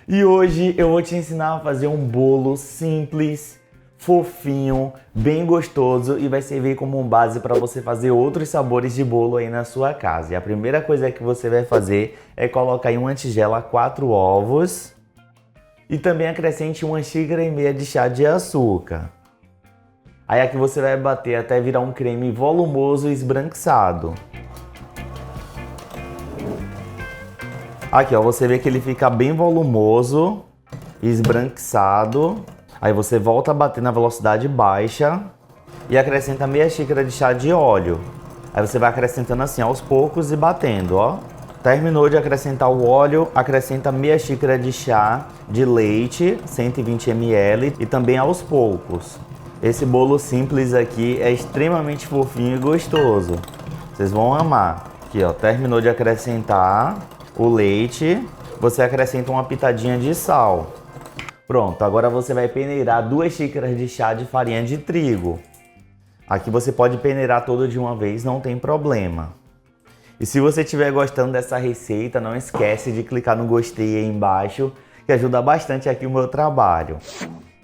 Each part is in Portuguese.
E hoje eu vou te ensinar a fazer um bolo simples, fofinho, bem gostoso e vai servir como base para você fazer outros sabores de bolo aí na sua casa. E a primeira coisa que você vai fazer é colocar em uma tigela 4 ovos e também acrescente 1,5 xícara de chá de açúcar. Aí aqui você vai bater até virar um creme volumoso e esbranquiçado. Aqui ó, você vê que ele fica bem volumoso e esbranquiçado. Aí você volta a bater na velocidade baixa e acrescenta meia xícara de chá de óleo. Aí você vai acrescentando assim aos poucos e batendo, ó. Terminou de acrescentar o óleo, acrescenta meia xícara de chá de leite, 120 ml, e também aos poucos. Esse bolo simples aqui é extremamente fofinho e gostoso. Vocês vão amar. Aqui ó, terminou de acrescentar o leite, você acrescenta uma pitadinha de sal. Pronto, agora você vai peneirar 2 xícaras de chá de farinha de trigo. Aqui você pode peneirar todo de uma vez, não tem problema. E se você estiver gostando dessa receita, não esquece de clicar no gostei aí embaixo, que ajuda bastante aqui o meu trabalho.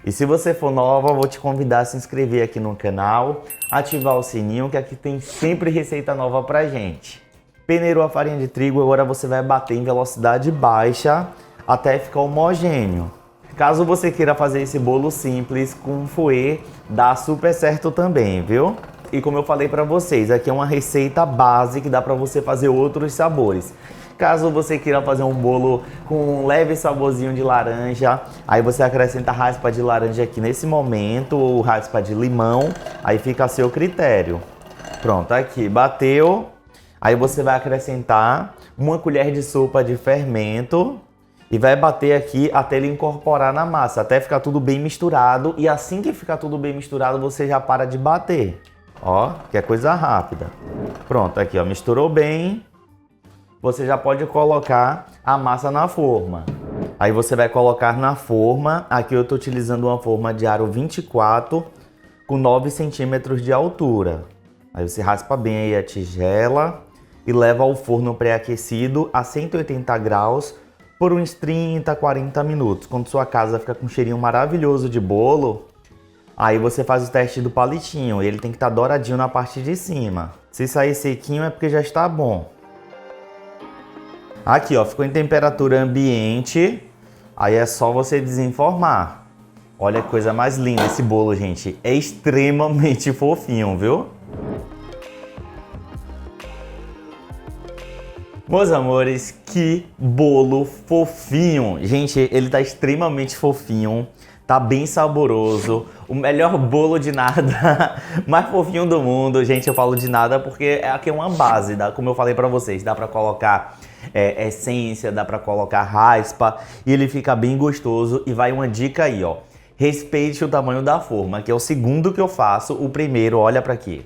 E se você for nova, eu vou te convidar a se inscrever aqui no canal, ativar o sininho, que aqui tem sempre receita nova pra gente. Peneirou a farinha de trigo, agora você vai bater em velocidade baixa até ficar homogêneo. Caso você queira fazer esse bolo simples com fouet, dá super certo também, viu? E como eu falei pra vocês, aqui é uma receita base que dá pra você fazer outros sabores. Caso você queira fazer um bolo com um leve saborzinho de laranja, aí você acrescenta raspa de laranja aqui nesse momento, ou raspa de limão, aí fica a seu critério. Pronto, aqui bateu. Aí você vai acrescentar 1 colher de sopa de fermento e vai bater aqui até ele incorporar na massa, até ficar tudo bem misturado. E assim que ficar tudo bem misturado, você já para de bater. Ó, que é coisa rápida. Pronto, aqui ó, misturou bem. Você já pode colocar a massa na forma. Aí você vai colocar na forma, aqui eu tô utilizando uma forma de aro 24 com 9 centímetros de altura. Aí você raspa bem aí a tigela e leva ao forno pré-aquecido a 180 graus por uns 30, 40 minutos. Quando sua casa fica com um cheirinho maravilhoso de bolo, aí você faz o teste do palitinho. Ele tem que estar douradinho na parte de cima. Se sair sequinho é porque já está bom. Aqui ó, ficou em temperatura ambiente. Aí é só você desenformar. Olha que coisa mais linda esse bolo, gente. É extremamente fofinho, viu? Meus amores, que bolo fofinho! Gente, ele tá extremamente fofinho, tá bem saboroso, o melhor bolo de nada, mais fofinho do mundo. Gente, eu falo de nada porque aqui é uma base, como eu falei pra vocês, dá pra colocar essência, dá pra colocar raspa e ele fica bem gostoso. E vai uma dica aí, ó, respeite o tamanho da forma, que é o segundo que eu faço. O primeiro, olha pra aqui.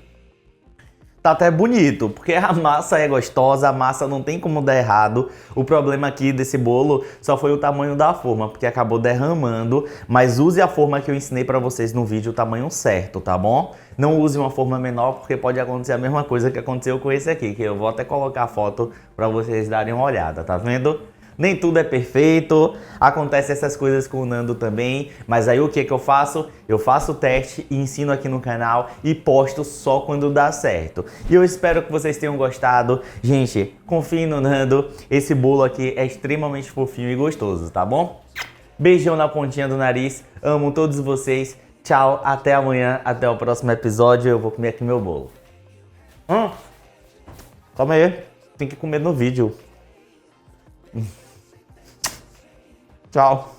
Tá até bonito, porque a massa é gostosa, a massa não tem como dar errado. O problema aqui desse bolo só foi o tamanho da forma, porque acabou derramando. Mas use a forma que eu ensinei pra vocês no vídeo, o tamanho certo, tá bom? Não use uma forma menor, porque pode acontecer a mesma coisa que aconteceu com esse aqui, que eu vou até colocar a foto pra vocês darem uma olhada, tá vendo? Nem tudo é perfeito, acontece essas coisas com o Nando também, mas aí o que que eu faço? Eu faço o teste e ensino aqui no canal e posto só quando dá certo. E eu espero que vocês tenham gostado. Gente, confiem no Nando, esse bolo aqui é extremamente fofinho e gostoso, tá bom? Beijão na pontinha do nariz, amo todos vocês, tchau, até amanhã, até o próximo episódio. Eu vou comer aqui meu bolo. Calma aí, tem que comer no vídeo. Tchau.